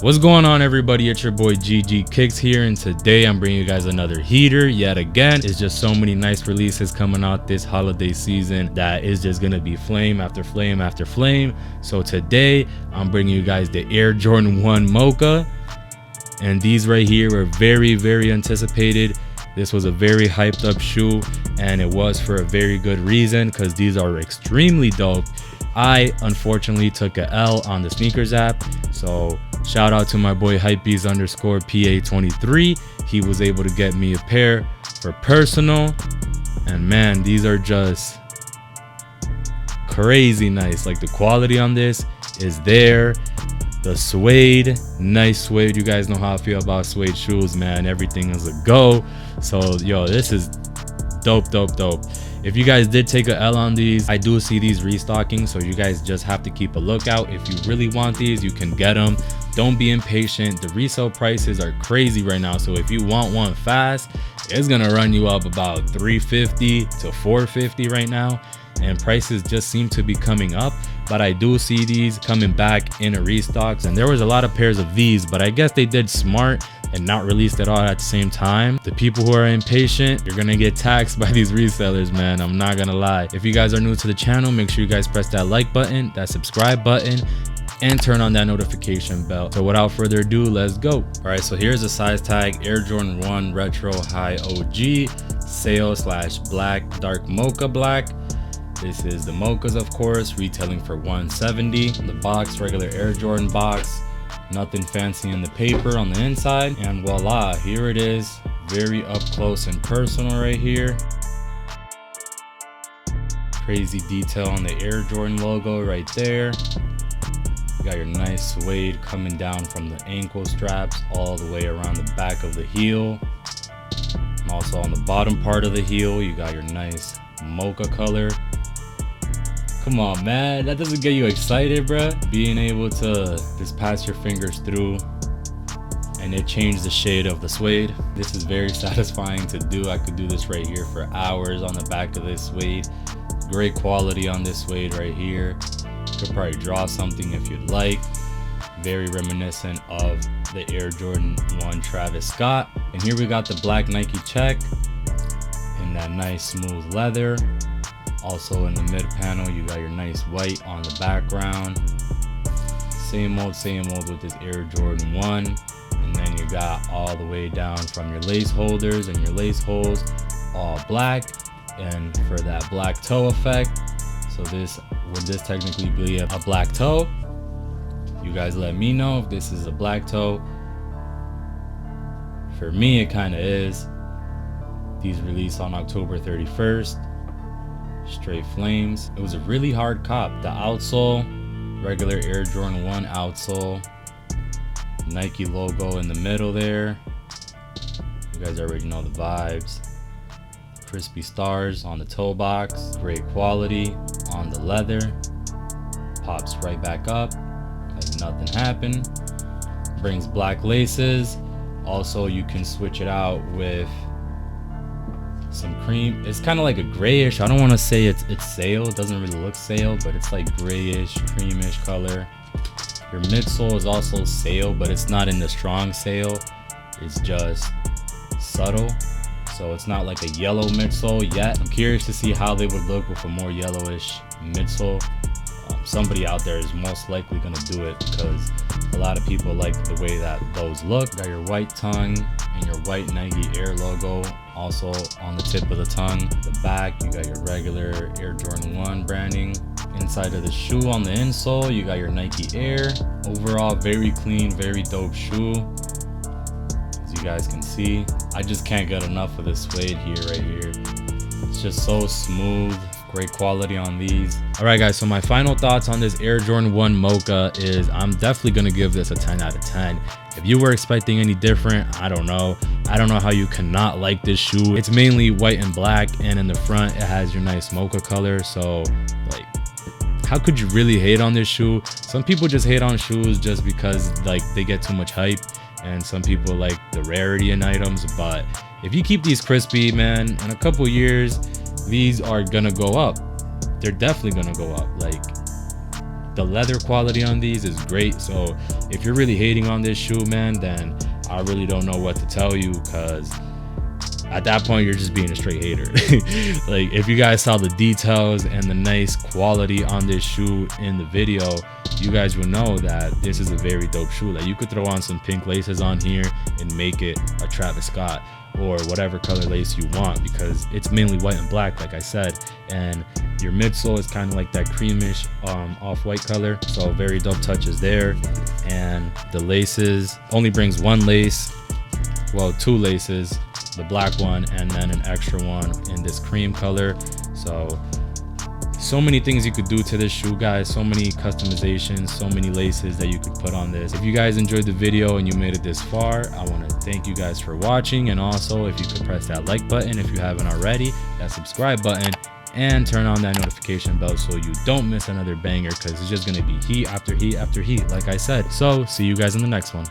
What's going on, everybody? It's your boy ggkickzz here, and today I'm bringing you guys another heater yet again. It's just so many nice releases coming out this holiday season that is just gonna be flame after flame after flame. So today I'm bringing you guys the Air Jordan 1 Mocha, and these right here were very anticipated. This was a very hyped up shoe, and it was for a very good reason, because these are extremely dope. I unfortunately took a L on the sneakers app, so shout out to my boy hypebeast_PA23. He was able to get me a pair for personal, and man, these are just crazy nice. Like, the quality on this is there. The suede, nice suede. You guys know how I feel about suede shoes, man. Everything is a go. So yo, this is dope. If you guys did take a L on these, I do see these restocking, so you guys just have to keep a lookout. If you really want these, you can get them. Don't be impatient. The resale prices are crazy right now, so if you want one fast, it's gonna run you up about $350 to $450 right now, and prices just seem to be coming up. But I do see these coming back in a restocks, and there was a lot of pairs of these, but I guess they did smart and not released it all at the same time. The people who are impatient, you're gonna get taxed by these resellers, man. I'm not gonna lie. If you guys are new to the channel, make sure you guys press that like button, that subscribe button, and turn on that notification bell. So without further ado, let's go. All right, so here's a size tag: Air Jordan 1 Retro High OG Sale / Black Dark Mocha Black. This is the Mochas, of course, retailing for $170. The box, regular Air Jordan box, nothing fancy in the paper on the inside, and voila, here it is. Very up close and personal right here. Crazy detail on the Air Jordan logo right there. You got your nice suede coming down from the ankle straps all the way around the back of the heel, and also on the bottom part of the heel you got your nice mocha color. Come on, man, that doesn't get you excited, bruh? Being able to just pass your fingers through and it changed the shade of the suede. This is very satisfying to do. I could do this right here for hours on the back of this suede. Great quality on this suede right here. You could probably draw something if you'd like. Very reminiscent of the Air Jordan 1 Travis Scott. And here we got the black Nike check in that nice smooth leather. Also in the mid panel, you got your nice white on the background. Same old with this Air Jordan 1. And then you got all the way down from your lace holders and your lace holes, all black. And for that black toe effect, so this would technically be a black toe? You guys let me know if this is a black toe. For me, it kind of is. These released on October 31st. Straight flames. It was a really hard cop. The outsole, regular Air Jordan 1 outsole, Nike logo in the middle there. You guys already know the vibes. Crispy stars on the toe box. Great quality on the leather. Pops right back up like nothing happened. Brings black laces. Also, you can switch it out with some cream. It's kind of like a grayish, I don't want to say it's sail, it doesn't really look sail, but it's like grayish, creamish color. Your midsole is also sail, but it's not in the strong sail, it's just subtle, so it's not like a yellow midsole yet. I'm curious to see how they would look with a more yellowish midsole. Somebody out there is most likely gonna do it, because a lot of people like the way that those look. Got your white tongue and your white Nike Air logo also on the tip of the tongue. The back, you got your regular Air Jordan 1 branding. Inside of the shoe, on the insole, you got your Nike Air. Overall, very clean, very dope shoe. As you guys can see, I just can't get enough of this suede here, right here. It's just so smooth. Great quality on these. All right, guys, so my final thoughts on this Air Jordan 1 Mocha is I'm definitely gonna give this a 10 out of 10. If you were expecting any different, I don't know how you cannot like this shoe. It's mainly white and black, and in the front it has your nice mocha color, so like, how could you really hate on this shoe? Some people just hate on shoes just because like they get too much hype, and some people like the rarity in items. But if you keep these crispy, man, in a couple years these are gonna go up. They're definitely gonna go up. Like, The leather quality on these is great. So if you're really hating on this shoe, man, then I really don't know what to tell you, because at that point you're just being a straight hater. Like, if you guys saw the details and the nice quality on this shoe in the video, you guys will know that this is a very dope shoe. Like, you could throw on some pink laces on here and make it a Travis Scott, or whatever color lace you want, because it's mainly white and black, like I said. And your midsole is kind of like that creamish off-white color, so very dope touches there. And the laces only brings one lace, well, two laces, the black one and then an extra one in this cream color. So many things you could do to this shoe, guys. So many customizations, so many laces that you could put on this. If you guys enjoyed the video and you made it this far, I want to thank you guys for watching. And also, if you could press that like button if you haven't already, that subscribe button, and turn on that notification bell so you don't miss another banger, because it's just going to be heat after heat after heat, like I said. So see you guys in the next one.